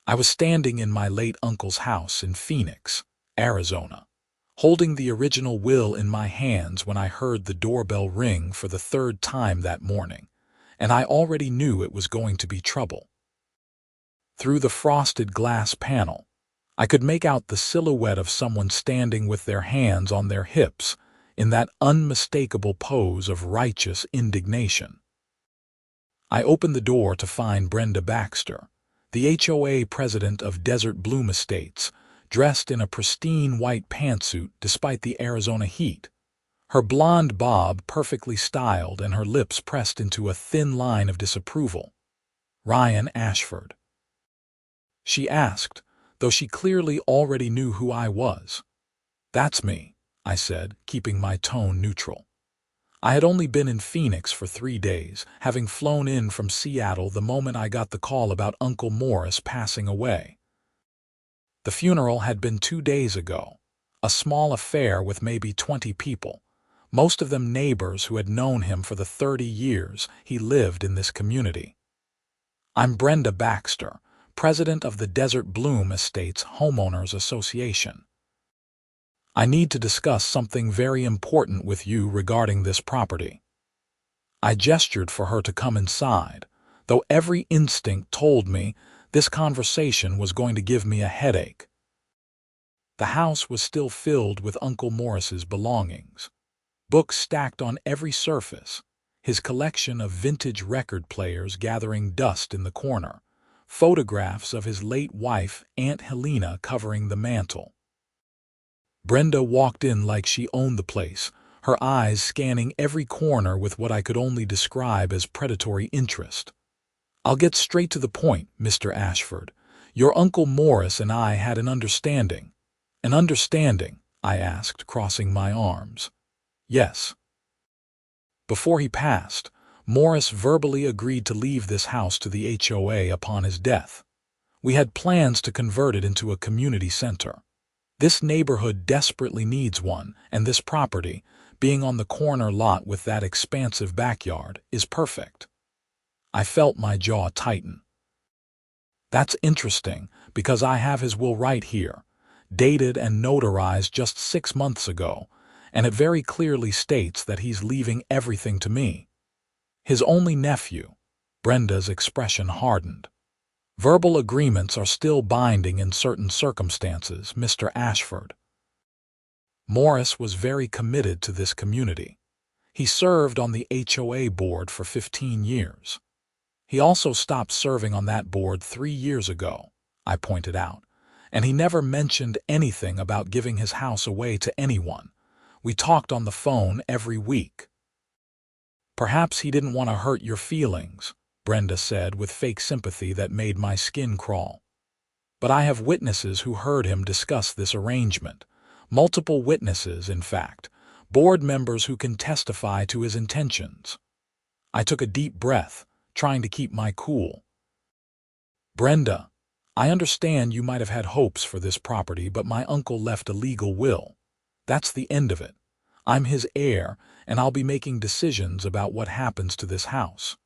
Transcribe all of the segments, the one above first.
I was standing in my late uncle's house in Phoenix, Arizona, holding the original will in my hands when I heard the doorbell ring for the third time that morning, and I already knew it was going to be trouble. Through the frosted glass panel, I could make out the silhouette of someone standing with their hands on their hips in that unmistakable pose of righteous indignation. I opened the door to find Brenda Baxter, the HOA president of Desert Bloom Estates, dressed in a pristine white pantsuit despite the Arizona heat, her blonde bob perfectly styled and her lips pressed into a thin line of disapproval. "Ryan Ashford?" she asked, though she clearly already knew who I was. "That's me," I said, keeping my tone neutral. I had only been in Phoenix for 3 days, having flown in from Seattle the moment I got the call about Uncle Morris passing away. The funeral had been 2 days ago, a small affair with maybe 20 people, most of them neighbors who had known him for the 30 years he lived in this community. "I'm Brenda Baxter, president of the Desert Bloom Estates Homeowners Association. I need to discuss something very important with you regarding this property." I gestured for her to come inside, though every instinct told me this conversation was going to give me a headache. The house was still filled with Uncle Morris's belongings. Books stacked on every surface, his collection of vintage record players gathering dust in the corner, photographs of his late wife, Aunt Helena, covering the mantel. Brenda walked in like she owned the place, her eyes scanning every corner with what I could only describe as predatory interest. "I'll get straight to the point, Mr. Ashford. Your Uncle Morris and I had an understanding." "An understanding?" I asked, crossing my arms. "Yes. Before he passed, Morris verbally agreed to leave this house to the HOA upon his death. We had plans to convert it into a community center. This neighborhood desperately needs one, and this property, being on the corner lot with that expansive backyard, is perfect." I felt my jaw tighten. "That's interesting, because I have his will right here, dated and notarized just 6 months ago, and it very clearly states that he's leaving everything to me. His only nephew." Brenda's expression hardened. "Verbal agreements are still binding in certain circumstances, Mr. Ashford. Morris was very committed to this community. He served on the HOA board for 15 years. He also stopped serving on that board 3 years ago," I pointed out, "and he never mentioned anything about giving his house away to anyone. We talked on the phone every week." "Perhaps he didn't want to hurt your feelings," Brenda said with fake sympathy that made my skin crawl. "But I have witnesses who heard him discuss this arrangement. Multiple witnesses, in fact, board members who can testify to his intentions." I took a deep breath, trying to keep my cool. "Brenda, I understand you might have had hopes for this property, but my uncle left a legal will. That's the end of it. I'm his heir, and I'll be making decisions about what happens to this house."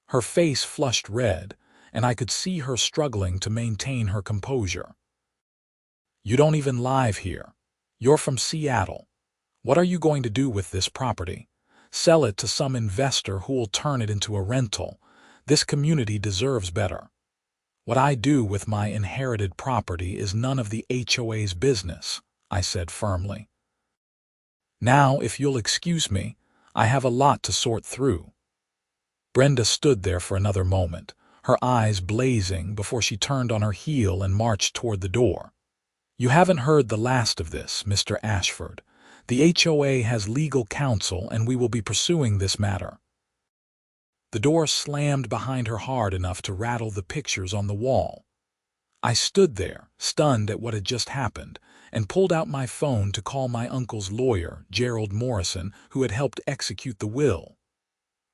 Her face flushed red, and I could see her struggling to maintain her composure. "You don't even live here. You're from Seattle. What are you going to do with this property? Sell it to some investor who will turn it into a rental. This community deserves better." "What I do with my inherited property is none of the HOA's business," I said firmly. "Now, if you'll excuse me, I have a lot to sort through." Brenda stood there for another moment, her eyes blazing before she turned on her heel and marched toward the door. "You haven't heard the last of this, Mr. Ashford. The HOA has legal counsel, and we will be pursuing this matter." The door slammed behind her hard enough to rattle the pictures on the wall. I stood there, stunned at what had just happened, and pulled out my phone to call my uncle's lawyer, Gerald Morrison, who had helped execute the will.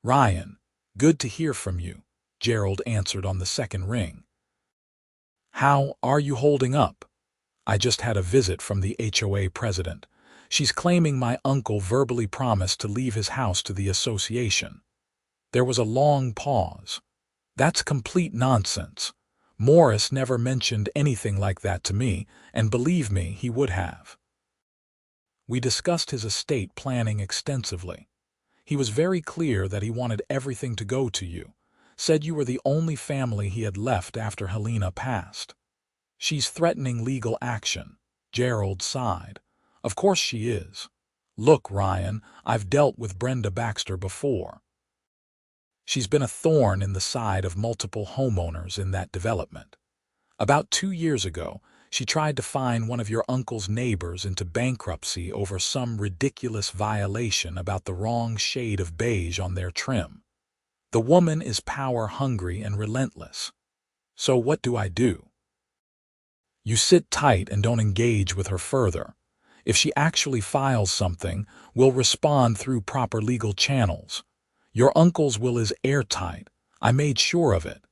"Ryan, good to hear from you," Gerald answered on the second ring. "How are you holding up?" "I just had a visit from the HOA president. She's claiming my uncle verbally promised to leave his house to the association." There was a long pause. "That's complete nonsense. Morris never mentioned anything like that to me, and believe me, he would have. We discussed his estate planning extensively. He was very clear that he wanted everything to go to you, said you were the only family he had left after Helena passed. She's threatening legal action. Gerald sighed. Of course she is. Look, Ryan, I've dealt with Brenda Baxter before. She's been a thorn in the side of multiple homeowners in that development. About 2 years ago, she tried to fine one of your uncle's neighbors into bankruptcy over some ridiculous violation about the wrong shade of beige on their trim. The woman is power-hungry and relentless. So what do I do? You sit tight and don't engage with her further. If she actually files something, we'll respond through proper legal channels. Your uncle's will is airtight. I made sure of it.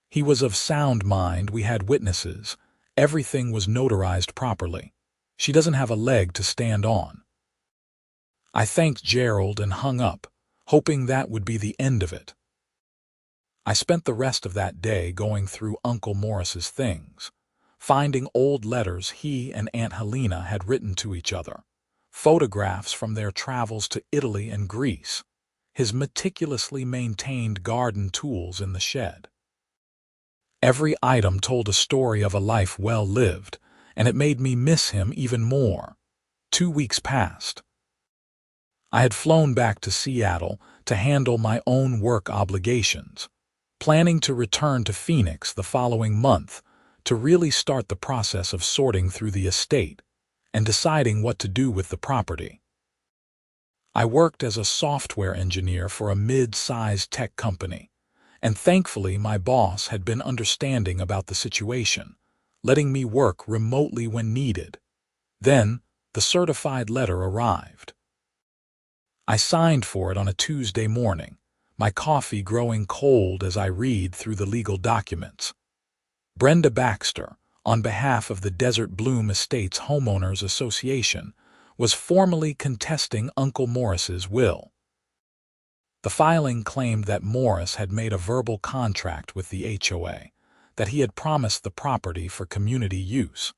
He was of sound mind, we had witnesses. Everything was notarized properly. She doesn't have a leg to stand on. I thanked Gerald and hung up, hoping that would be the end of it. I spent the rest of that day going through Uncle Morris's things, finding old letters he and Aunt Helena had written to each other, photographs from their travels to Italy and Greece, his meticulously maintained garden tools in the shed. Every item told a story of a life well lived, and it made me miss him even more. 2 weeks passed. I had flown back to Seattle to handle my own work obligations, planning to return to Phoenix the following month to really start the process of sorting through the estate and deciding what to do with the property. I worked as a software engineer for a mid-sized tech company, and thankfully my boss had been understanding about the situation, letting me work remotely when needed. Then, the certified letter arrived. I signed for it on a Tuesday morning, my coffee growing cold as I read through the legal documents. Brenda Baxter, on behalf of the Desert Bloom Estates Homeowners Association, was formally contesting Uncle Morris's will. The filing claimed that Morris had made a verbal contract with the HOA, that he had promised the property for community use,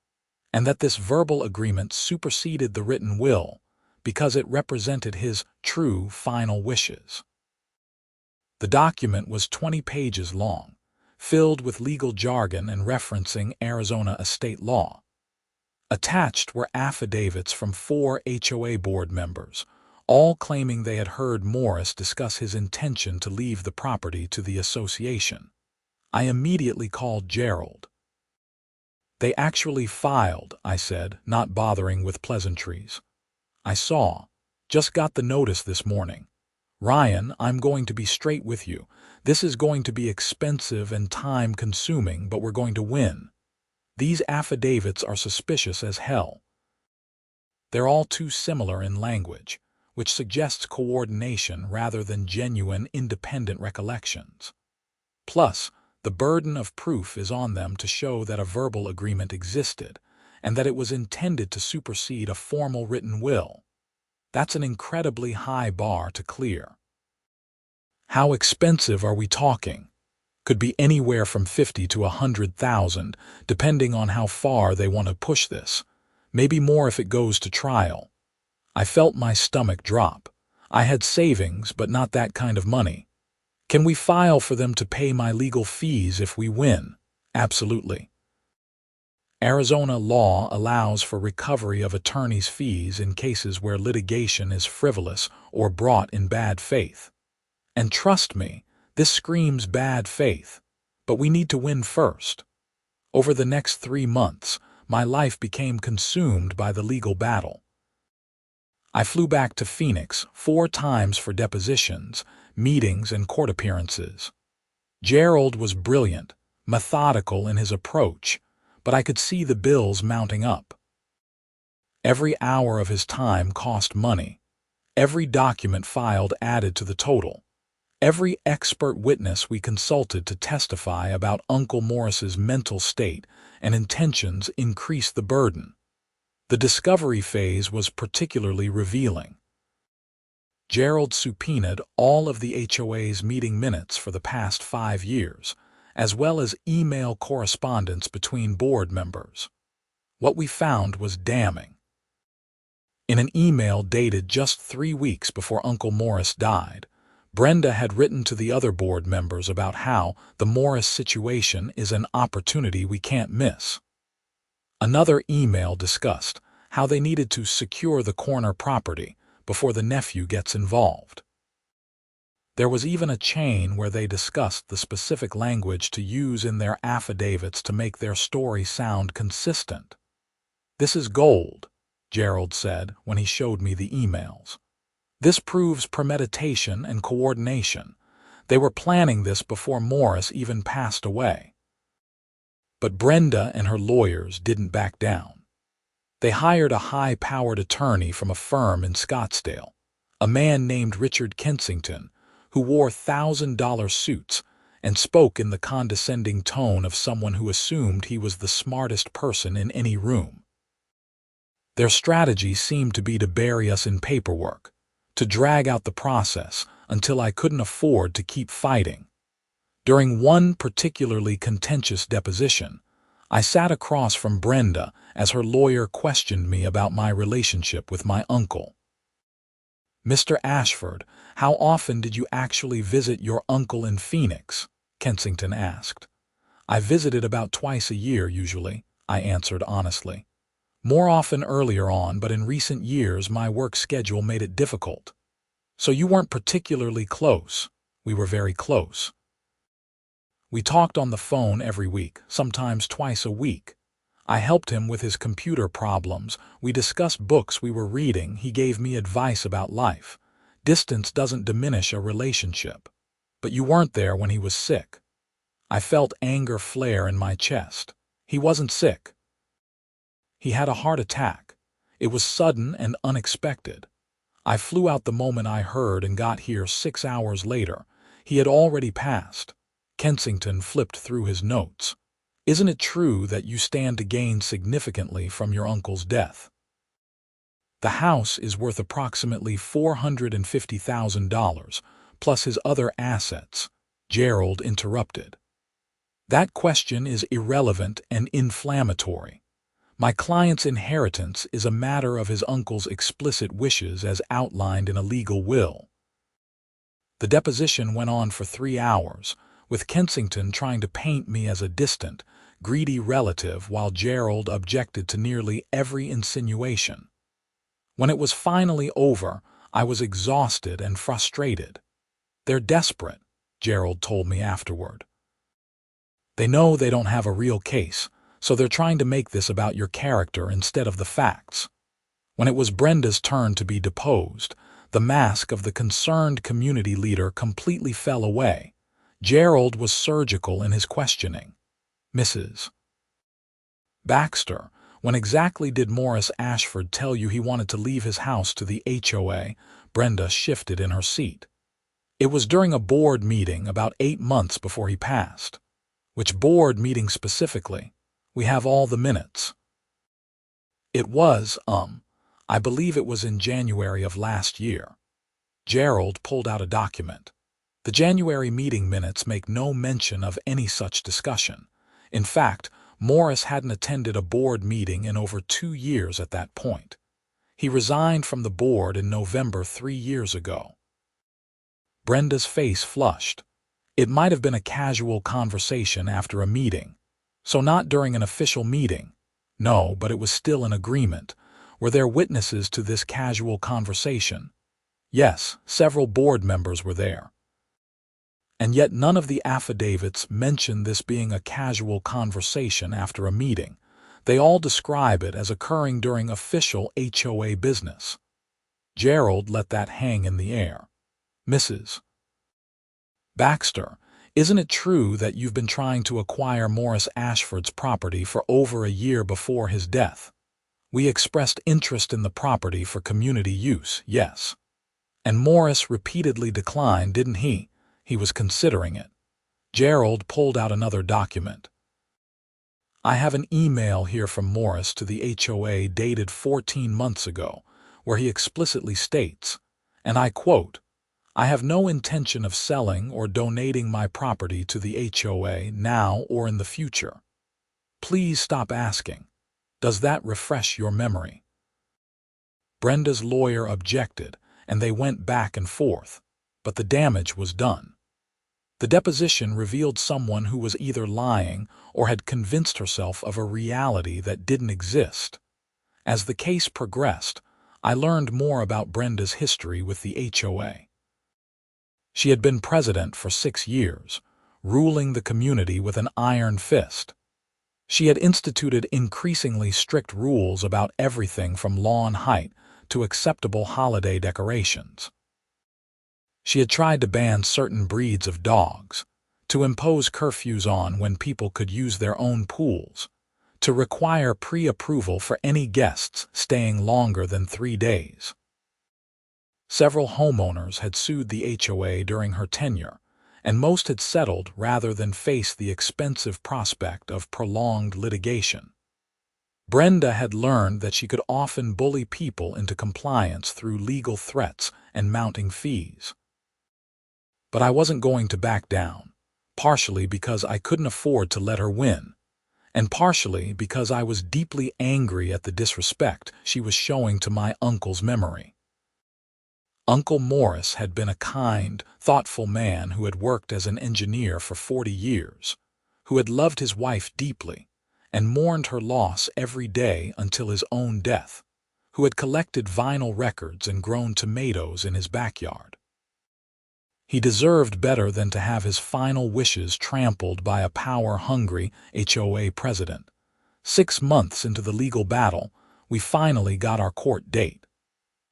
and that this verbal agreement superseded the written will because it represented his true final wishes. The document was 20 pages long, filled with legal jargon and referencing Arizona estate law. Attached were affidavits from 4 HOA board members, all claiming they had heard Morris discuss his intention to leave the property to the association. I immediately called Gerald. They actually filed, I said, not bothering with pleasantries. I saw. Just got the notice this morning. Ryan, I'm going to be straight with you. This is going to be expensive and time-consuming, but we're going to win. These affidavits are suspicious as hell. They're all too similar in language, which suggests coordination rather than genuine independent recollections. Plus, the burden of proof is on them to show that a verbal agreement existed and that it was intended to supersede a formal written will. That's an incredibly high bar to clear. How expensive are we talking? Could be anywhere from $50,000 to $100,000, depending on how far they want to push this. Maybe more if it goes to trial. I felt my stomach drop. I had savings, but not that kind of money. Can we file for them to pay my legal fees if we win? Absolutely. Arizona law allows for recovery of attorney's fees in cases where litigation is frivolous or brought in bad faith. And trust me, this screams bad faith. But we need to win first. Over the next 3 months, my life became consumed by the legal battle. I flew back to Phoenix 4 times for depositions, meetings, and court appearances. Gerald was brilliant, methodical in his approach, but I could see the bills mounting up. Every hour of his time cost money. Every document filed added to the total. Every expert witness we consulted to testify about Uncle Morris's mental state and intentions increased the burden. The discovery phase was particularly revealing. Gerald subpoenaed all of the HOA's meeting minutes for the past 5 years, as well as email correspondence between board members. What we found was damning. In an email dated just 3 weeks before Uncle Morris died, Brenda had written to the other board members about how the Morris situation is an opportunity we can't miss. Another email discussed how they needed to secure the corner property before the nephew gets involved. There was even a chain where they discussed the specific language to use in their affidavits to make their story sound consistent. "This is gold," Gerald said when he showed me the emails. "This proves premeditation and coordination. They were planning this before Morris even passed away." But Brenda and her lawyers didn't back down. They hired a high-powered attorney from a firm in Scottsdale, a man named Richard Kensington, who wore $1,000 suits and spoke in the condescending tone of someone who assumed he was the smartest person in any room. Their strategy seemed to be to bury us in paperwork, to drag out the process until I couldn't afford to keep fighting. During one particularly contentious deposition, I sat across from Brenda as her lawyer questioned me about my relationship with my uncle. "Mr. Ashford, how often did you actually visit your uncle in Phoenix?" Kensington asked. "I visited about twice a year usually," I answered honestly. "More often earlier on, but in recent years my work schedule made it difficult." "So you weren't particularly close." "We were very close. We talked on the phone every week, sometimes twice a week. I helped him with his computer problems. We discussed books we were reading. He gave me advice about life. Distance doesn't diminish a relationship. But you weren't there when he was sick." I felt anger flare in my chest. He wasn't sick. He had a heart attack. It was sudden and unexpected. I flew out the moment I heard and got here 6 hours later. He had already passed. Kensington flipped through his notes. "Isn't it true that you stand to gain significantly from your uncle's death?" "The house is worth approximately $450,000, plus his other assets," Gerald interrupted. "That question is irrelevant and inflammatory. My client's inheritance is a matter of his uncle's explicit wishes as outlined in a legal will." The deposition went on for 3 hours, with Kensington trying to paint me as a distant, greedy relative while Gerald objected to nearly every insinuation. When it was finally over, I was exhausted and frustrated. "They're desperate," Gerald told me afterward. "They know they don't have a real case, so they're trying to make this about your character instead of the facts." When it was Brenda's turn to be deposed, the mask of the concerned community leader completely fell away. Gerald was surgical in his questioning. "Mrs. Baxter, when exactly did Morris Ashford tell you he wanted to leave his house to the HOA?" Brenda shifted in her seat. "It was during a board meeting about 8 months before he passed." "Which board meeting specifically? We have all the minutes." "It was, I believe it was in January of last year." Gerald pulled out a document. The January meeting minutes make no mention of any such discussion. In fact, Morris hadn't attended a board meeting in over 2 years at that point. He resigned from the board in November 3 years ago. Brenda's face flushed. It might have been a casual conversation after a meeting. So not during an official meeting. No, but it was still an agreement. Were there witnesses to this casual conversation? Yes, several board members were there. And yet none of the affidavits mention this being a casual conversation after a meeting. They all describe it as occurring during official HOA business. Gerald let that hang in the air. "Mrs. Baxter, isn't it true that you've been trying to acquire Morris Ashford's property for over a year before his death? We expressed interest in the property for community use, yes. And Morris repeatedly declined, didn't he? He was considering it." Gerald pulled out another document. "I have an email here from Morris to the HOA dated 14 months ago, where he explicitly states, and I quote, I have no intention of selling or donating my property to the HOA now or in the future. Please stop asking. Does that refresh your memory?" Brenda's lawyer objected, and they went back and forth, but the damage was done. The deposition revealed someone who was either lying or had convinced herself of a reality that didn't exist. As the case progressed, I learned more about Brenda's history with the HOA. She had been president for 6 years, ruling the community with an iron fist. She had instituted increasingly strict rules about everything from lawn height to acceptable holiday decorations. She had tried to ban certain breeds of dogs, to impose curfews on when people could use their own pools, to require pre-approval for any guests staying longer than 3 days. Several homeowners had sued the HOA during her tenure, and most had settled rather than face the expensive prospect of prolonged litigation. Brenda had learned that she could often bully people into compliance through legal threats and mounting fees. But I wasn't going to back down, partially because I couldn't afford to let her win, and partially because I was deeply angry at the disrespect she was showing to my uncle's memory. Uncle Morris had been a kind, thoughtful man who had worked as an engineer for 40 years, who had loved his wife deeply and mourned her loss every day until his own death, who had collected vinyl records and grown tomatoes in his backyard. He deserved better than to have his final wishes trampled by a power-hungry HOA president. 6 months into the legal battle, we finally got our court date.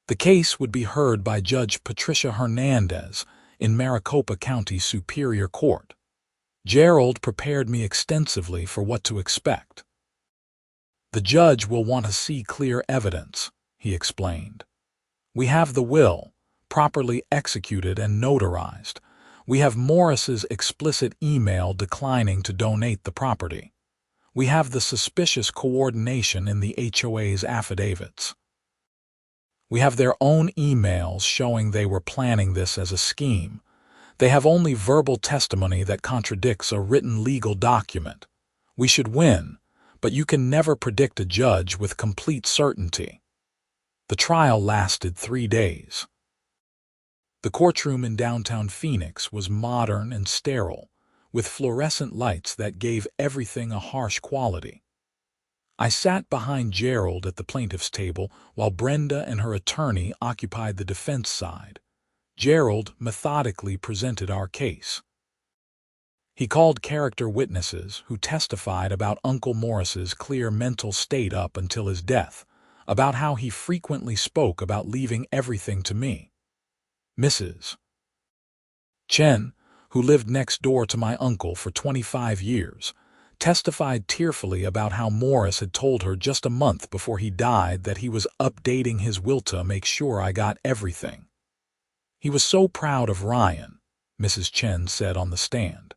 The case would be heard by Judge Patricia Hernandez in Maricopa County Superior Court. Gerald prepared me extensively for what to expect. "The judge will want to see clear evidence," he explained. "We have the will, properly executed and notarized. We have Morris's explicit email declining to donate the property. We have the suspicious coordination in the HOA's affidavits. We have their own emails showing they were planning this as a scheme. They have only verbal testimony that contradicts a written legal document. We should win, but you can never predict a judge with complete certainty." The trial lasted 3 days. The courtroom in downtown Phoenix was modern and sterile, with fluorescent lights that gave everything a harsh quality. I sat behind Gerald at the plaintiff's table while Brenda and her attorney occupied the defense side. Gerald methodically presented our case. He called character witnesses who testified about Uncle Morris's clear mental state up until his death, about how he frequently spoke about leaving everything to me. Mrs. Chen, who lived next door to my uncle for 25 years, testified tearfully about how Morris had told her just a month before he died that he was updating his will to make sure I got everything. "He was so proud of Ryan," Mrs. Chen said on the stand.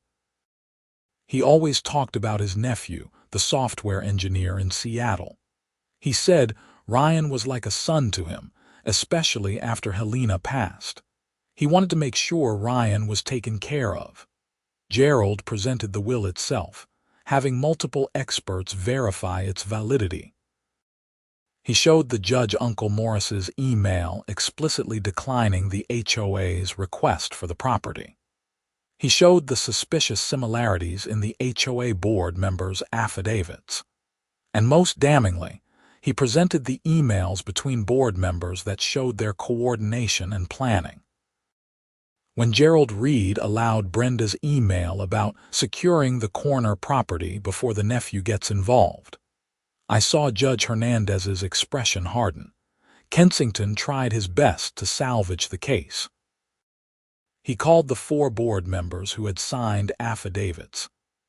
"He always talked about his nephew, the software engineer in Seattle. He said Ryan was like a son to him, especially after Helena passed. He wanted to make sure Ryan was taken care of." Gerald presented the will itself, having multiple experts verify its validity. He showed the judge Uncle Morris's email explicitly declining the HOA's request for the property. He showed the suspicious similarities in the HOA board members' affidavits. And most damningly, he presented the emails between board members that showed their coordination and planning. When Gerald read aloud Brenda's email about securing the corner property before the nephew gets involved, I saw Judge Hernandez's expression harden. Kensington tried his best to salvage the case. He called the 4 board members who had signed affidavits,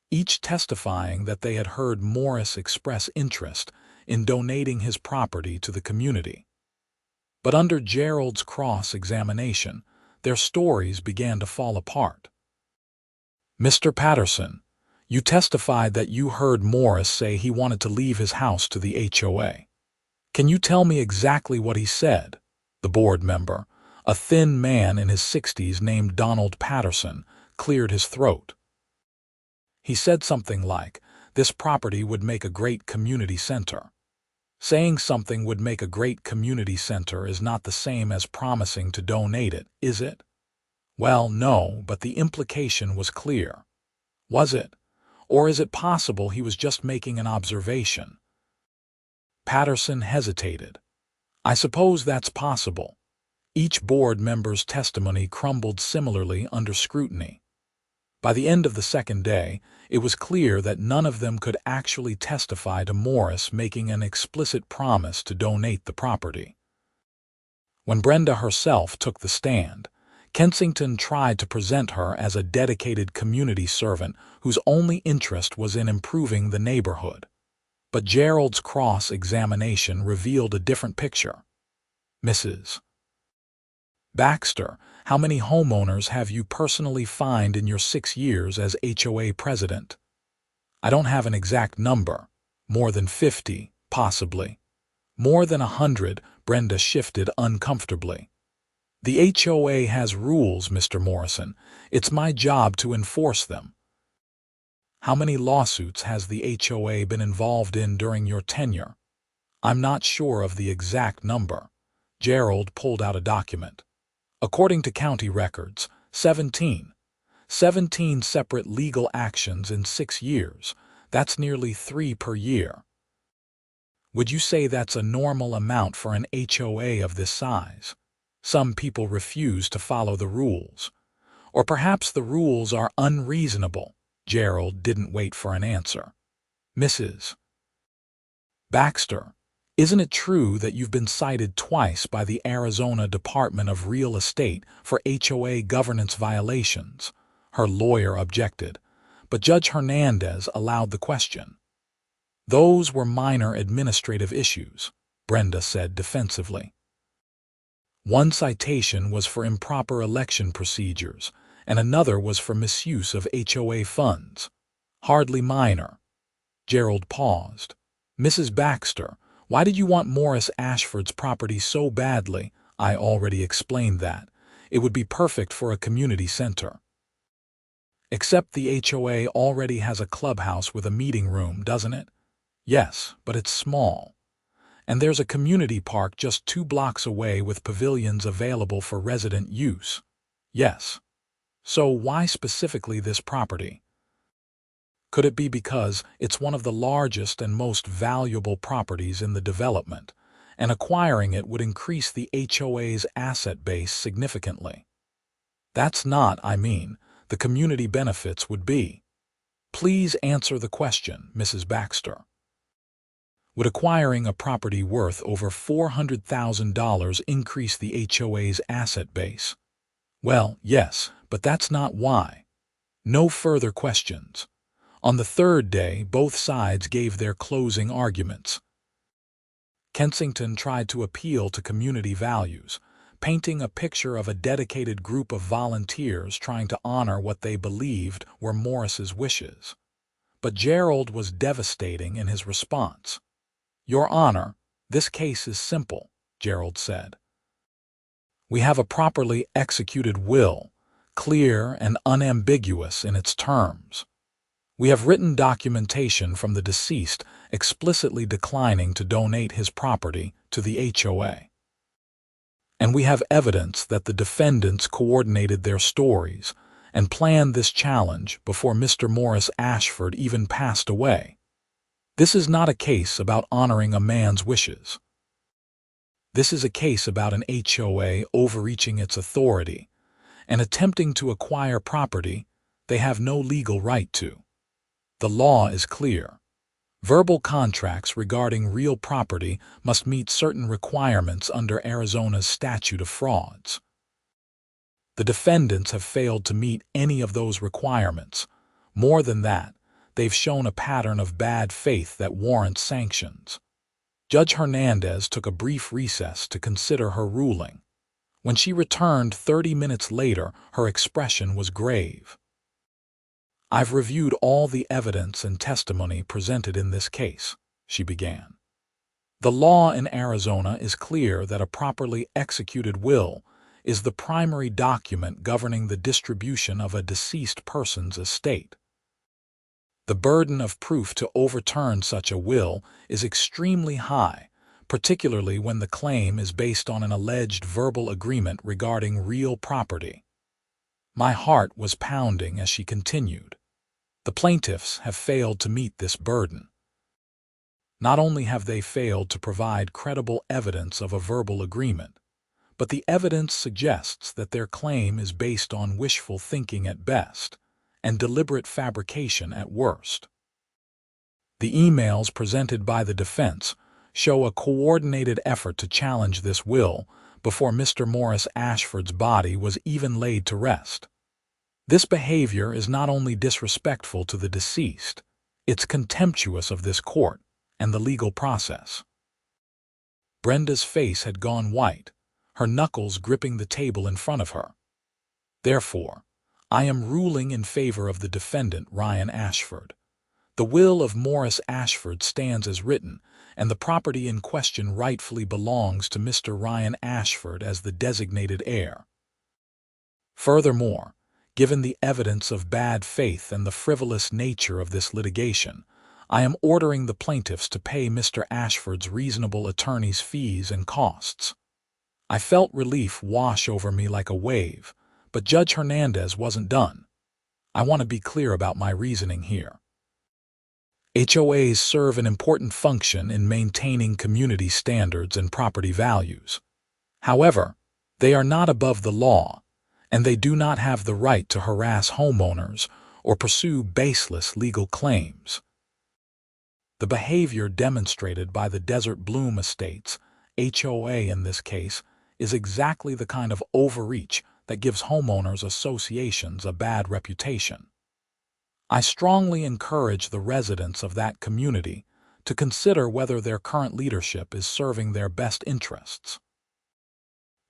each testifying that they had heard Morris express interest in donating his property to the community. But under Gerald's cross-examination, their stories began to fall apart. "Mr. Patterson, you testified that you heard Morris say he wanted to leave his house to the HOA. Can you tell me exactly what he said?" The board member, A thin man in his 60s named Donald Patterson cleared his throat. He said something like, "This property would make a great community center." Saying something would make a great community center is not the same as promising to donate it, is it? Well, no, but the implication was clear. Was it? Or is it possible he was just making an observation? Patterson hesitated. I suppose that's possible. Each board member's testimony crumbled similarly under scrutiny. By the end of the second day, it was clear that none of them could actually testify to Morris making an explicit promise to donate the property. When Brenda herself took the stand, Kensington tried to present her as a dedicated community servant whose only interest was in improving the neighborhood. But Gerald's cross-examination revealed a different picture. Mrs. Baxter, how many homeowners have you personally fined in your 6 years as HOA president? I don't have an exact number. More than 50, possibly. More than 100, Brenda shifted uncomfortably. The HOA has rules, Mr. Morrison. It's my job to enforce them. How many lawsuits has the HOA been involved in during your tenure? I'm not sure of the exact number. Gerald pulled out a document. According to county records, 17. 17 separate legal actions in 6 years. That's nearly 3 per year. Would you say that's a normal amount for an HOA of this size? Some people refuse to follow the rules. Or perhaps the rules are unreasonable. Gerald didn't wait for an answer. Mrs. Baxter, isn't it true that you've been cited twice by the Arizona Department of Real Estate for HOA governance violations? Her lawyer objected, but Judge Hernandez allowed the question. Those were minor administrative issues, Brenda said defensively. One citation was for improper election procedures, and another was for misuse of HOA funds. Hardly minor. Gerald paused. Mrs. Baxter, why did you want Morris Ashford's property so badly? I already explained that. It would be perfect for a community center. Except the HOA already has a clubhouse with a meeting room, doesn't it? Yes, but it's small. And there's a community park just 2 blocks away with pavilions available for resident use. Yes. So why specifically this property? Could it be because it's one of the largest and most valuable properties in the development, and acquiring it would increase the HOA's asset base significantly? That's not, the community benefits would be. Please answer the question, Mrs. Baxter. Would acquiring a property worth over $400,000 increase the HOA's asset base? Well, yes, but that's not why. No further questions. On the third day, both sides gave their closing arguments. Kensington tried to appeal to community values, painting a picture of a dedicated group of volunteers trying to honor what they believed were Morris's wishes. But Gerald was devastating in his response. Your Honor, this case is simple, Gerald said. We have a properly executed will, clear and unambiguous in its terms. We have written documentation from the deceased explicitly declining to donate his property to the HOA. And we have evidence that the defendants coordinated their stories and planned this challenge before Mr. Morris Ashford even passed away. This is not a case about honoring a man's wishes. This is a case about an HOA overreaching its authority and attempting to acquire property they have no legal right to. The law is clear. Verbal contracts regarding real property must meet certain requirements under Arizona's statute of frauds. The defendants have failed to meet any of those requirements. More than that, they've shown a pattern of bad faith that warrants sanctions. Judge Hernandez took a brief recess to consider her ruling. When she returned 30 minutes later, her expression was grave. I've reviewed all the evidence and testimony presented in this case, she began. The law in Arizona is clear that a properly executed will is the primary document governing the distribution of a deceased person's estate. The burden of proof to overturn such a will is extremely high, particularly when the claim is based on an alleged verbal agreement regarding real property. My heart was pounding as she continued. The plaintiffs have failed to meet this burden. Not only have they failed to provide credible evidence of a verbal agreement, but the evidence suggests that their claim is based on wishful thinking at best and deliberate fabrication at worst. The emails presented by the defense show a coordinated effort to challenge this will before Mr. Morris Ashford's body was even laid to rest. This behavior is not only disrespectful to the deceased, it's contemptuous of this court and the legal process. Brenda's face had gone white, her knuckles gripping the table in front of her. Therefore, I am ruling in favor of the defendant, Ryan Ashford. The will of Morris Ashford stands as written, and the property in question rightfully belongs to Mr. Ryan Ashford as the designated heir. Furthermore, given the evidence of bad faith and the frivolous nature of this litigation, I am ordering the plaintiffs to pay Mr. Ashford's reasonable attorney's fees and costs. I felt relief wash over me like a wave, but Judge Hernandez wasn't done. I want to be clear about my reasoning here. HOAs serve an important function in maintaining community standards and property values. However, they are not above the law, and they do not have the right to harass homeowners or pursue baseless legal claims. The behavior demonstrated by the Desert Bloom Estates, HOA in this case, is exactly the kind of overreach that gives homeowners associations a bad reputation. I strongly encourage the residents of that community to consider whether their current leadership is serving their best interests.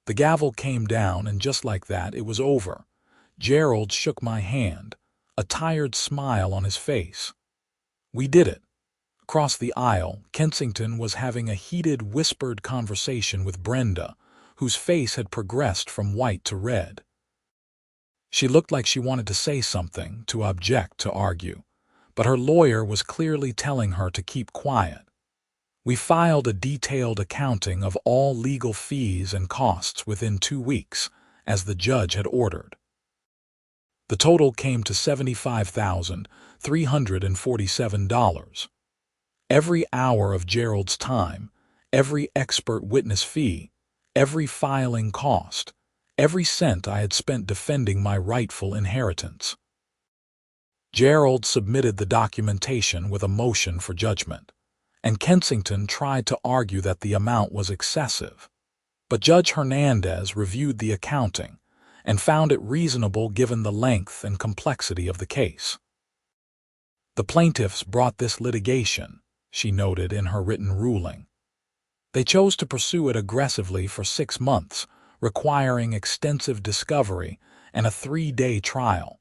The gavel came down, and just like that, it was over. Gerald shook my hand, a tired smile on his face. We did it. Across the aisle, Kensington was having a heated, whispered conversation with Brenda, whose face had progressed from white to red. She looked like she wanted to say something, to object, to argue, but her lawyer was clearly telling her to keep quiet. We filed a detailed accounting of all legal fees and costs within 2 weeks, as the judge had ordered. The total came to $75,347. Every hour of Gerald's time, every expert witness fee, every filing cost, every cent I had spent defending my rightful inheritance. Gerald submitted the documentation with a motion for judgment, and Kensington tried to argue that the amount was excessive. But Judge Hernandez reviewed the accounting and found it reasonable given the length and complexity of the case. The plaintiffs brought this litigation, she noted in her written ruling. They chose to pursue it aggressively for 6 months, requiring extensive discovery and a 3-day trial.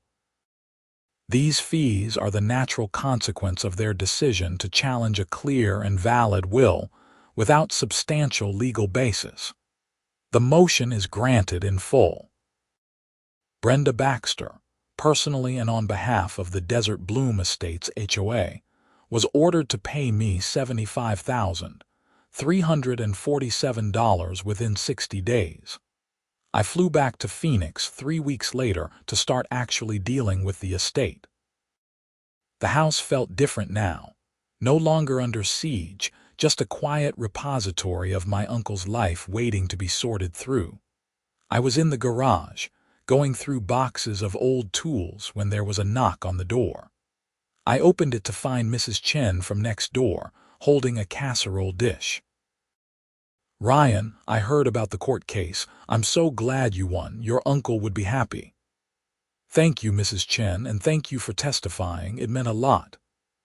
These fees are the natural consequence of their decision to challenge a clear and valid will without substantial legal basis. The motion is granted in full. Brenda Baxter, personally and on behalf of the Desert Bloom Estates HOA, was ordered to pay me $75,347 within 60 days. I flew back to Phoenix 3 weeks later to start actually dealing with the estate. The house felt different now, no longer under siege, just a quiet repository of my uncle's life waiting to be sorted through. I was in the garage, going through boxes of old tools when there was a knock on the door. I opened it to find Mrs. Chen from next door, holding a casserole dish. "Ryan, I heard about the court case. I'm so glad you won. Your uncle would be happy." "Thank you, Mrs. Chen, and thank you for testifying. It meant a lot."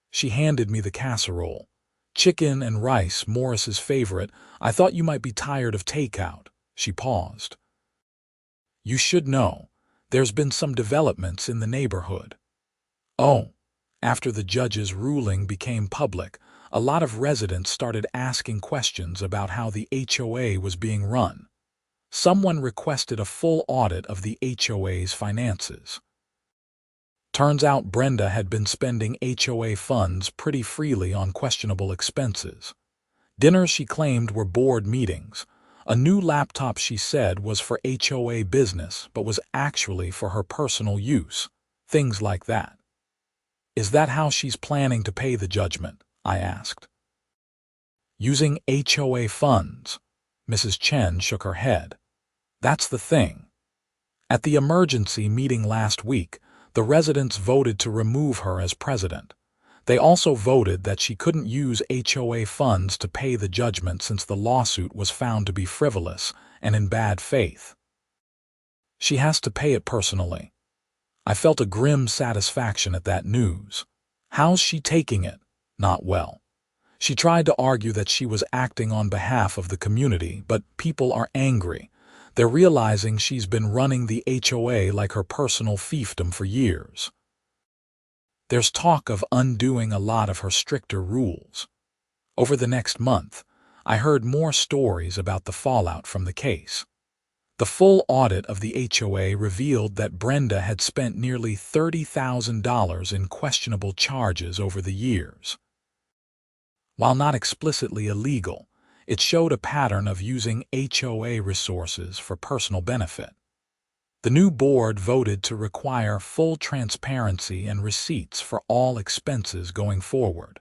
She handed me the casserole. "Chicken and rice, Morris's favorite. I thought you might be tired of takeout." She paused. "You should know. There's been some developments in the neighborhood." "Oh." After the judge's ruling became public, a lot of residents started asking questions about how the HOA was being run. Someone requested a full audit of the HOA's finances. Turns out Brenda had been spending HOA funds pretty freely on questionable expenses. Dinners she claimed were board meetings. A new laptop she said was for HOA business but was actually for her personal use. Things like that. Is that how she's planning to pay the judgment? I asked. Using HOA funds. Mrs. Chen shook her head. That's the thing. At the emergency meeting last week, the residents voted to remove her as president. They also voted that she couldn't use HOA funds to pay the judgment since the lawsuit was found to be frivolous and in bad faith. She has to pay it personally. I felt a grim satisfaction at that news. How's she taking it? Not well. She tried to argue that she was acting on behalf of the community, but people are angry. They're realizing she's been running the HOA like her personal fiefdom for years. There's talk of undoing a lot of her stricter rules. Over the next month, I heard more stories about the fallout from the case. The full audit of the HOA revealed that Brenda had spent nearly $30,000 in questionable charges over the years. While not explicitly illegal, it showed a pattern of using HOA resources for personal benefit. The new board voted to require full transparency and receipts for all expenses going forward.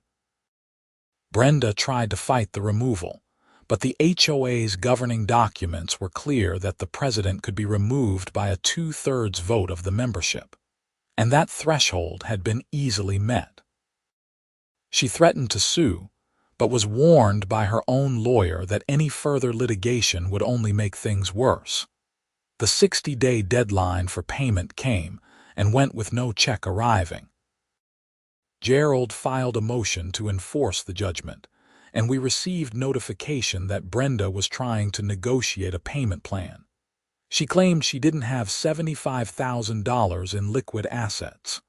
Brenda tried to fight the removal, but the HOA's governing documents were clear that the president could be removed by a 2/3 vote of the membership, and that threshold had been easily met. She threatened to sue, but was warned by her own lawyer that any further litigation would only make things worse. The 60-day deadline for payment came and went with no check arriving. Gerald filed a motion to enforce the judgment, and we received notification that Brenda was trying to negotiate a payment plan. She claimed she didn't have $75,000 in liquid assets.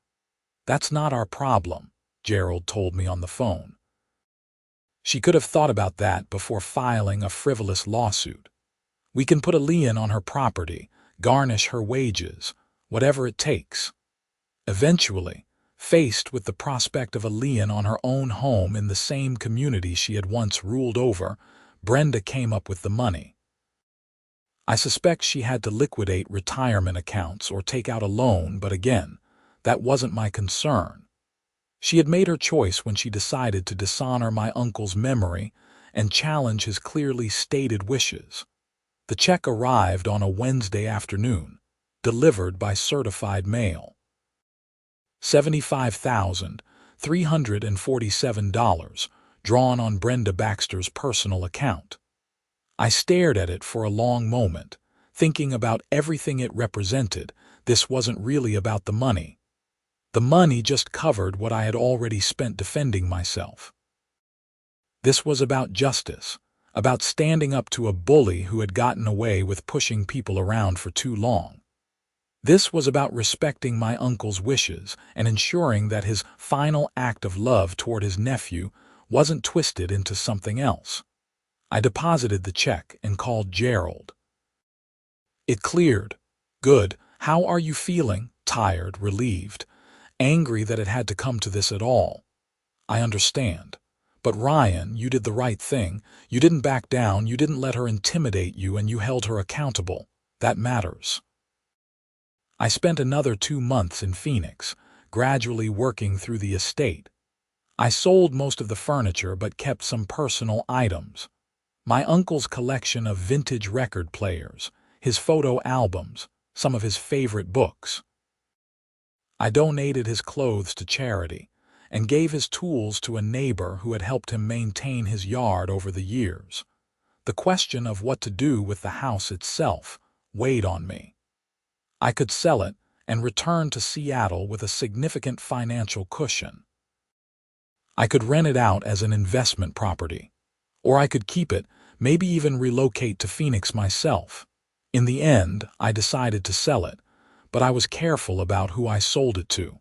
That's not our problem, Gerald told me on the phone. She could have thought about that before filing a frivolous lawsuit. We can put a lien on her property, garnish her wages, whatever it takes. Eventually, faced with the prospect of a lien on her own home in the same community she had once ruled over, Brenda came up with the money. I suspect she had to liquidate retirement accounts or take out a loan, but again, that wasn't my concern. She had made her choice when she decided to dishonor my uncle's memory and challenge his clearly stated wishes. The check arrived on a Wednesday afternoon, delivered by certified mail. $75,347 drawn on Brenda Baxter's personal account. I stared at it for a long moment, thinking about everything it represented. This wasn't really about the money. The money just covered what I had already spent defending myself. This was about justice, about standing up to a bully who had gotten away with pushing people around for too long. This was about respecting my uncle's wishes and ensuring that his final act of love toward his nephew wasn't twisted into something else. I deposited the check and called Gerald. It cleared. Good. How are you feeling? Tired, relieved, angry that it had to come to this at all. I understand. But Ryan, you did the right thing. You didn't back down, you didn't let her intimidate you, and you held her accountable. That matters. I spent another 2 months in Phoenix, gradually working through the estate. I sold most of the furniture but kept some personal items. My uncle's collection of vintage record players, his photo albums, some of his favorite books. I donated his clothes to charity and gave his tools to a neighbor who had helped him maintain his yard over the years. The question of what to do with the house itself weighed on me. I could sell it and return to Seattle with a significant financial cushion. I could rent it out as an investment property, or I could keep it, maybe even relocate to Phoenix myself. In the end, I decided to sell it, but I was careful about who I sold it to.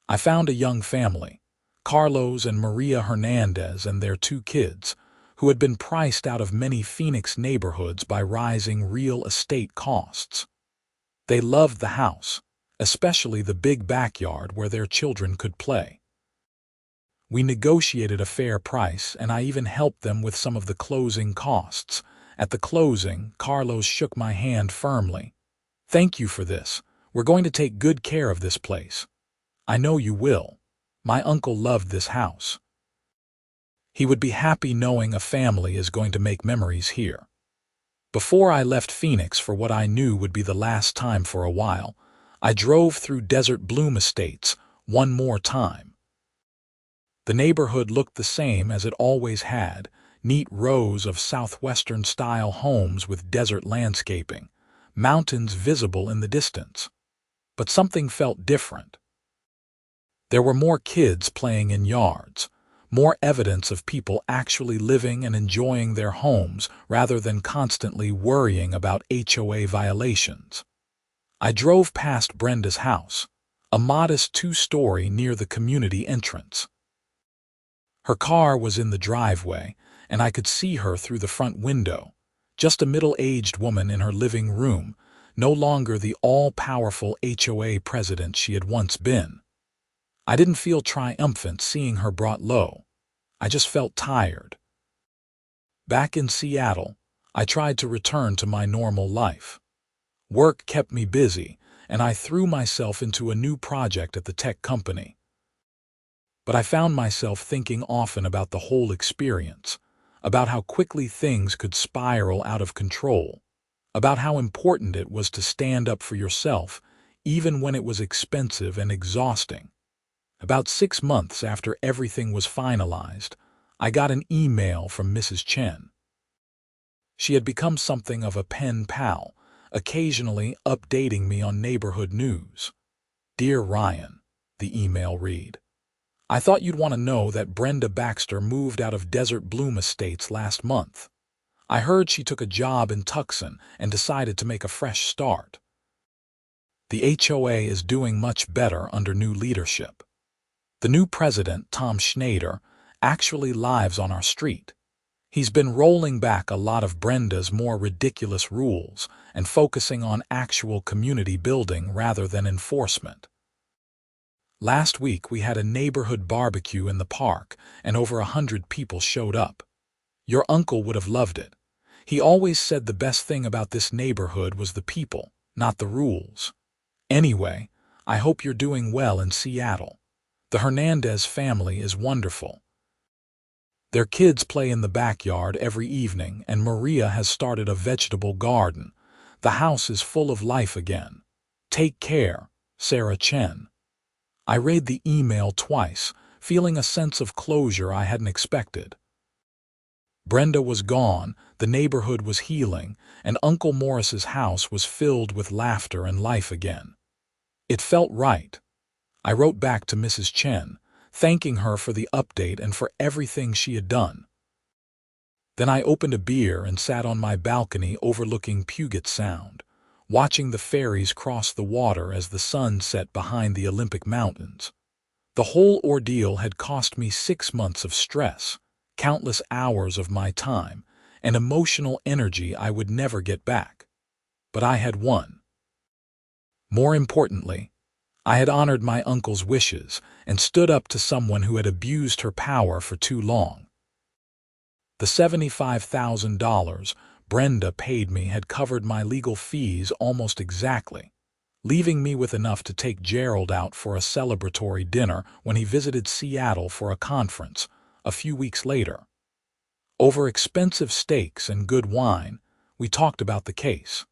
I found a young family, Carlos and Maria Hernandez and their 2 kids, who had been priced out of many Phoenix neighborhoods by rising real estate costs. They loved the house, especially the big backyard where their children could play. We negotiated a fair price, and I even helped them with some of the closing costs. At the closing, Carlos shook my hand firmly. "Thank you for this. We're going to take good care of this place. I know you will. My uncle loved this house. He would be happy knowing a family is going to make memories here." Before I left Phoenix for what I knew would be the last time for a while, I drove through Desert Bloom Estates one more time. The neighborhood looked the same as it always had, neat rows of southwestern-style homes with desert landscaping, mountains visible in the distance. But something felt different. There were more kids playing in yards, more evidence of people actually living and enjoying their homes rather than constantly worrying about HOA violations. I drove past Brenda's house, a modest two-story near the community entrance. Her car was in the driveway, and I could see her through the front window, just a middle-aged woman in her living room, no longer the all-powerful HOA president she had once been. I didn't feel triumphant seeing her brought low. I just felt tired. Back in Seattle, I tried to return to my normal life. Work kept me busy, and I threw myself into a new project at the tech company. But I found myself thinking often about the whole experience, about how quickly things could spiral out of control, about how important it was to stand up for yourself, even when it was expensive and exhausting. About 6 months after everything was finalized, I got an email from Mrs. Chen. She had become something of a pen pal, occasionally updating me on neighborhood news. "Dear Ryan," the email read, "I thought you'd want to know that Brenda Baxter moved out of Desert Bloom Estates last month. I heard she took a job in Tucson and decided to make a fresh start. The HOA is doing much better under new leadership. The new president, Tom Schneider, actually lives on our street. He's been rolling back a lot of Brenda's more ridiculous rules and focusing on actual community building rather than enforcement. Last week we had a neighborhood barbecue in the park and over 100 people showed up. Your uncle would have loved it. He always said the best thing about this neighborhood was the people, not the rules. Anyway, I hope you're doing well in Seattle. The Hernandez family is wonderful. Their kids play in the backyard every evening, and Maria has started a vegetable garden. The house is full of life again. Take care, Sarah Chen." I read the email twice, feeling a sense of closure I hadn't expected. Brenda was gone, the neighborhood was healing, and Uncle Morris's house was filled with laughter and life again. It felt right. I wrote back to Mrs. Chen, thanking her for the update and for everything she had done. Then I opened a beer and sat on my balcony overlooking Puget Sound, watching the ferries cross the water as the sun set behind the Olympic Mountains. The whole ordeal had cost me 6 months of stress, countless hours of my time, and emotional energy I would never get back. But I had won. More importantly, I had honored my uncle's wishes and stood up to someone who had abused her power for too long. The $75,000 Brenda paid me had covered my legal fees almost exactly, leaving me with enough to take Gerald out for a celebratory dinner when he visited Seattle for a conference a few weeks later. Over expensive steaks and good wine, we talked about the case.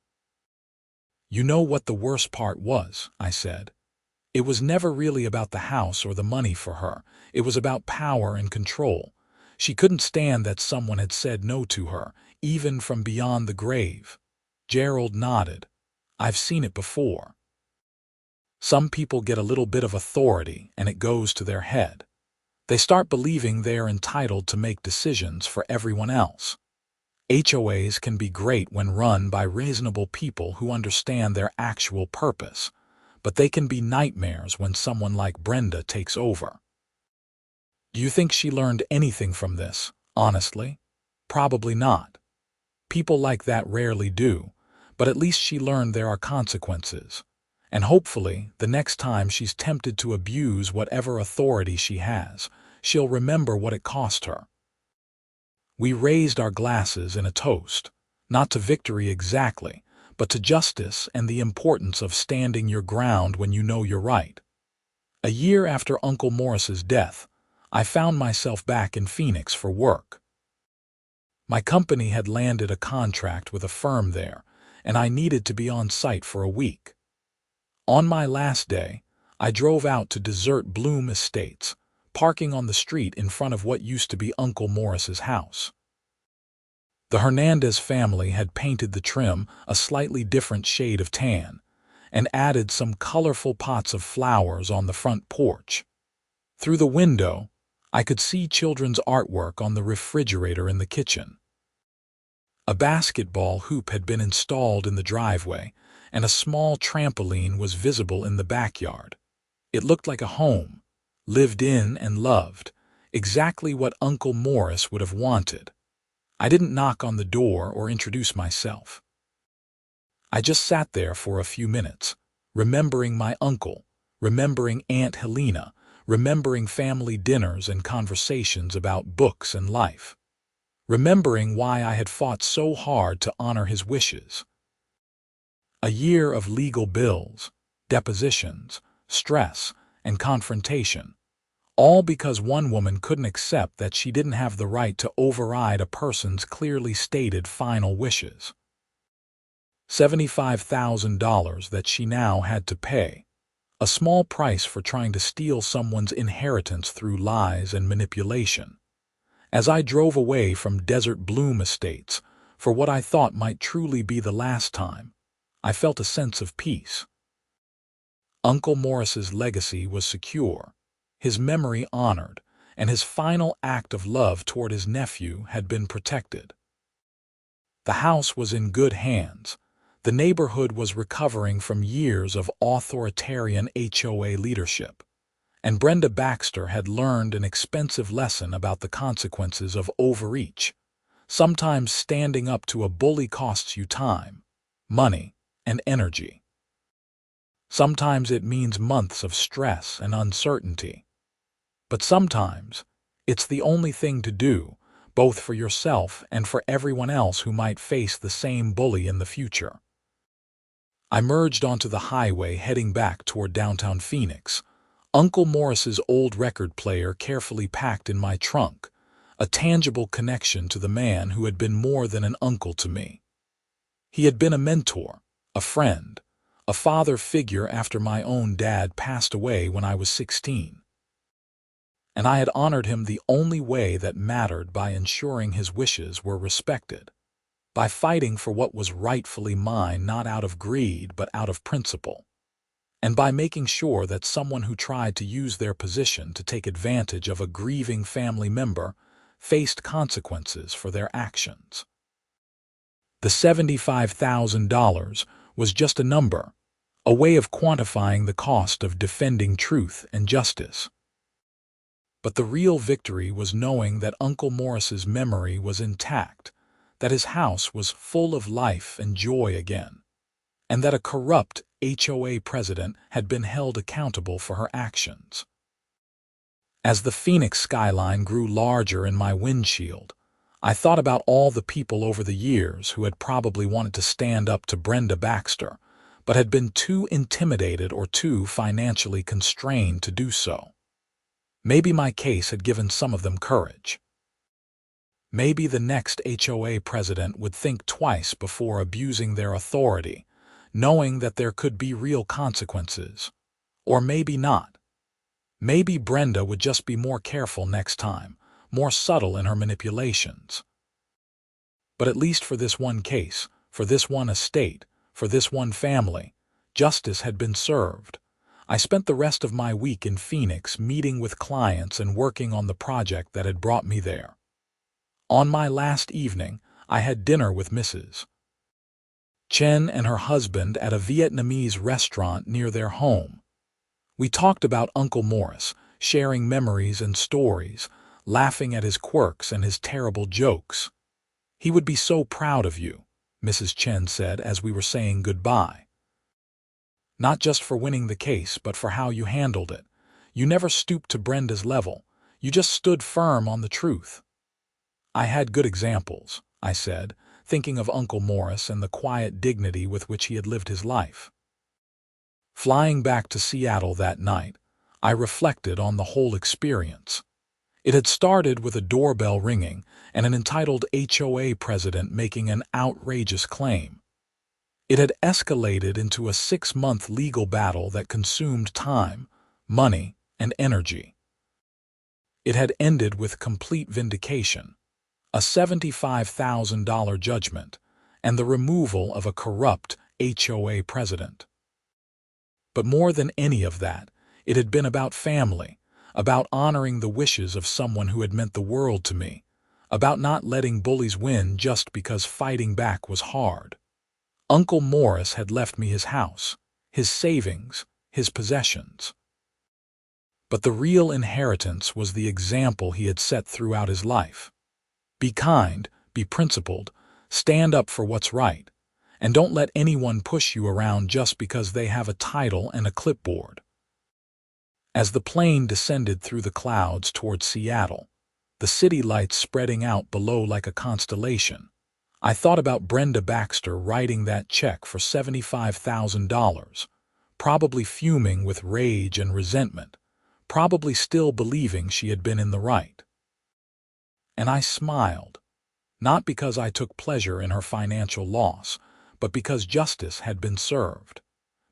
"You know what the worst part was," I said. "It was never really about the house or the money for her. It was about power and control. She couldn't stand that someone had said no to her, even from beyond the grave." Gerald nodded. "I've seen it before. Some people get a little bit of authority and it goes to their head. They start believing they are entitled to make decisions for everyone else. HOAs can be great when run by reasonable people who understand their actual purpose, but they can be nightmares when someone like Brenda takes over." "Do you think she learned anything from this, honestly?" Probably not. People like that rarely do, but at least she learned there are consequences. And hopefully, the next time she's tempted to abuse whatever authority she has, she'll remember what it cost her. We raised our glasses in a toast, not to victory exactly, but to justice and the importance of standing your ground when you know you're right. A year after Uncle Morris's death, I found myself back in Phoenix for work. My company had landed a contract with a firm there, and I needed to be on site for a week. On my last day, I drove out to Desert Bloom Estates, parking on the street in front of what used to be Uncle Morris's house. The Hernandez family had painted the trim a slightly different shade of tan and added some colorful pots of flowers on the front porch. Through the window, I could see children's artwork on the refrigerator in the kitchen. A basketball hoop had been installed in the driveway, and a small trampoline was visible in the backyard. It looked like a home, lived in and loved, exactly what Uncle Morris would have wanted. I didn't knock on the door or introduce myself. I just sat there for a few minutes, remembering my uncle, remembering Aunt Helena, remembering family dinners and conversations about books and life, remembering why I had fought so hard to honor his wishes. A year of legal bills, depositions, stress, and confrontation, all because one woman couldn't accept that she didn't have the right to override a person's clearly stated final wishes. $75,000 that she now had to pay, a small price for trying to steal someone's inheritance through lies and manipulation. As I drove away from Desert Bloom Estates for what I thought might truly be the last time, I felt a sense of peace. Uncle Morris's legacy was secure, his memory honored, and his final act of love toward his nephew had been protected. The house was in good hands. The neighborhood was recovering from years of authoritarian HOA leadership, and Brenda Baxter had learned an expensive lesson about the consequences of overreach. Sometimes standing up to a bully costs you time, money, and energy. Sometimes it means months of stress and uncertainty. But sometimes it's the only thing to do, both for yourself and for everyone else who might face the same bully in the future. I merged onto the highway heading back toward downtown Phoenix, Uncle Morris's old record player carefully packed in my trunk, a tangible connection to the man who had been more than an uncle to me. He had been a mentor, a friend, a father figure after my own dad passed away when I was 16. And I had honored him the only way that mattered, by ensuring his wishes were respected, by fighting for what was rightfully mine not out of greed but out of principle, and by making sure that someone who tried to use their position to take advantage of a grieving family member faced consequences for their actions. The $75,000 was just a number, a way of quantifying the cost of defending truth and justice. But the real victory was knowing that Uncle Morris's memory was intact, that his house was full of life and joy again, and that a corrupt HOA president had been held accountable for her actions. As the Phoenix skyline grew larger in my windshield, I thought about all the people over the years who had probably wanted to stand up to Brenda Baxter, but had been too intimidated or too financially constrained to do so. Maybe my case had given some of them courage. Maybe the next HOA president would think twice before abusing their authority, knowing that there could be real consequences. Or maybe not. Maybe Brenda would just be more careful next time, more subtle in her manipulations. But at least for this one case, for this one estate, for this one family, justice had been served. I spent the rest of my week in Phoenix meeting with clients and working on the project that had brought me there. On my last evening, I had dinner with Mrs. Chen and her husband at a Vietnamese restaurant near their home. We talked about Uncle Morris, sharing memories and stories, laughing at his quirks and his terrible jokes. "He would be so proud of you," Mrs. Chen said as we were saying goodbye. "Not just for winning the case, but for how you handled it. You never stooped to Brenda's level. You just stood firm on the truth." "I had good examples," I said, thinking of Uncle Morris and the quiet dignity with which he had lived his life. Flying back to Seattle that night, I reflected on the whole experience. It had started with a doorbell ringing and an entitled HOA president making an outrageous claim. It had escalated into a 6-month legal battle that consumed time, money, and energy. It had ended with complete vindication, a $75,000 judgment, and the removal of a corrupt HOA president. But more than any of that, it had been about family, about honoring the wishes of someone who had meant the world to me, about not letting bullies win just because fighting back was hard. Uncle Morris had left me his house, his savings, his possessions. But the real inheritance was the example he had set throughout his life. Be kind, be principled, stand up for what's right, and don't let anyone push you around just because they have a title and a clipboard. As the plane descended through the clouds toward Seattle, the city lights spreading out below like a constellation, I thought about Brenda Baxter writing that check for $75,000, probably fuming with rage and resentment, probably still believing she had been in the right. And I smiled, not because I took pleasure in her financial loss, but because justice had been served,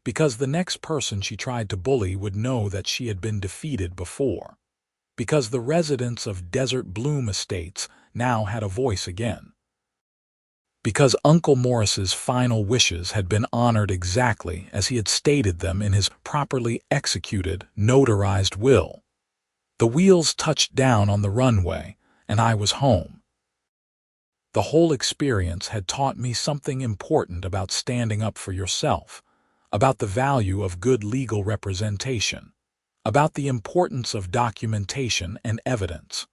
because the next person she tried to bully would know that she had been defeated before, because the residents of Desert Bloom Estates now had a voice again, because Uncle Morris's final wishes had been honored exactly as he had stated them in his properly executed, notarized will. The wheels touched down on the runway, and I was home. The whole experience had taught me something important about standing up for yourself, about the value of good legal representation, about the importance of documentation and evidence.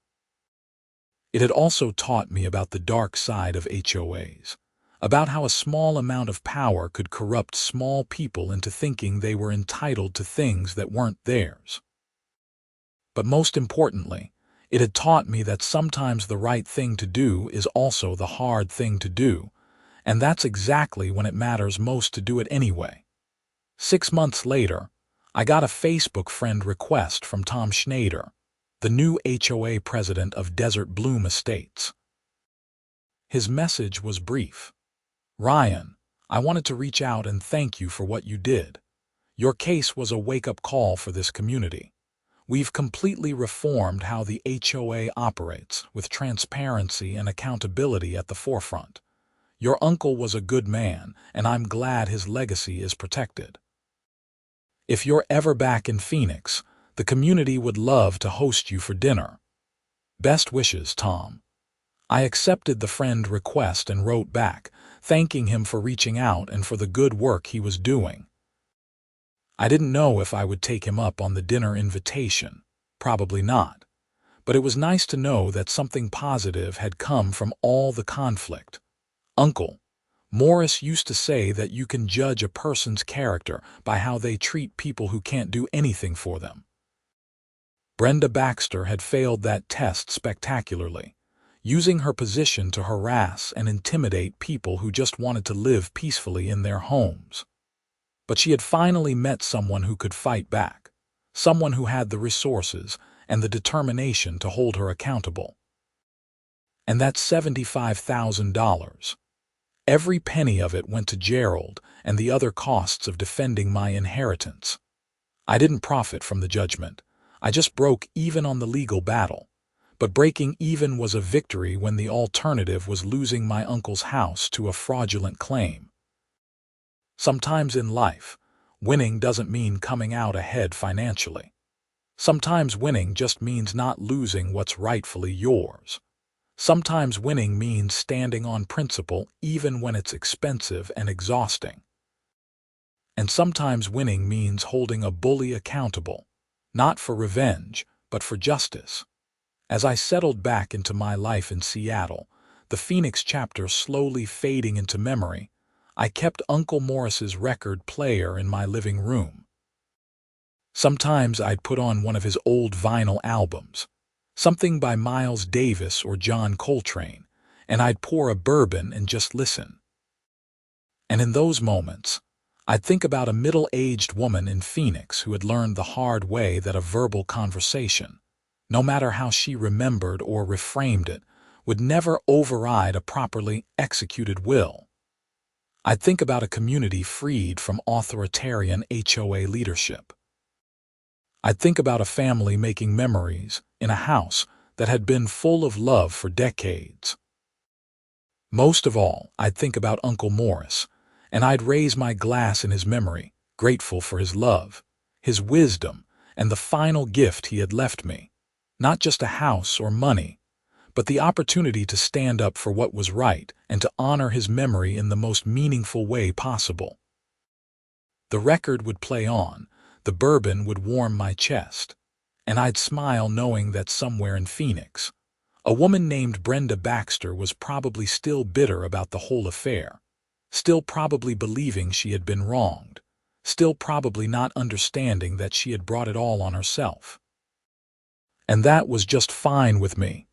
It had also taught me about the dark side of HOAs, about how a small amount of power could corrupt small people into thinking they were entitled to things that weren't theirs. But most importantly, it had taught me that sometimes the right thing to do is also the hard thing to do, and that's exactly when it matters most to do it anyway. 6 months later, I got a Facebook friend request from Tom Schneider, the new HOA president of Desert Bloom Estates. His message was brief. "Ryan, I wanted to reach out and thank you for what you did. Your case was a wake-up call for this community. We've completely reformed how the HOA operates, with transparency and accountability at the forefront. Your uncle was a good man, and I'm glad his legacy is protected. If you're ever back in Phoenix, the community would love to host you for dinner. Best wishes, Tom." I accepted the friend request and wrote back, thanking him for reaching out and for the good work he was doing. I didn't know if I would take him up on the dinner invitation. Probably not. But it was nice to know that something positive had come from all the conflict. Uncle Morris used to say that you can judge a person's character by how they treat people who can't do anything for them. Brenda Baxter had failed that test spectacularly, using her position to harass and intimidate people who just wanted to live peacefully in their homes. But she had finally met someone who could fight back, someone who had the resources and the determination to hold her accountable. And that's $75,000. Every penny of it went to Gerald and the other costs of defending my inheritance. I didn't profit from the judgment. I just broke even on the legal battle. But breaking even was a victory when the alternative was losing my uncle's house to a fraudulent claim. Sometimes in life, winning doesn't mean coming out ahead financially. Sometimes winning just means not losing what's rightfully yours. Sometimes winning means standing on principle even when it's expensive and exhausting. And sometimes winning means holding a bully accountable, not for revenge, but for justice. As I settled back into my life in Seattle, the Phoenix chapter slowly fading into memory, I kept Uncle Morris's record player in my living room. Sometimes I'd put on one of his old vinyl albums, something by Miles Davis or John Coltrane, and I'd pour a bourbon and just listen. And in those moments, I'd think about a middle-aged woman in Phoenix who had learned the hard way that a verbal conversation, no matter how she remembered or reframed it, would never override a properly executed will. I'd think about a community freed from authoritarian HOA leadership. I'd think about a family making memories in a house that had been full of love for decades. Most of all, I'd think about Uncle Morris, and I'd raise my glass in his memory, grateful for his love, his wisdom, and the final gift he had left me. Not just a house or money, but the opportunity to stand up for what was right and to honor his memory in the most meaningful way possible. The record would play on, the bourbon would warm my chest, and I'd smile knowing that somewhere in Phoenix, a woman named Brenda Baxter was probably still bitter about the whole affair, still probably believing she had been wronged, still probably not understanding that she had brought it all on herself. And that was just fine with me.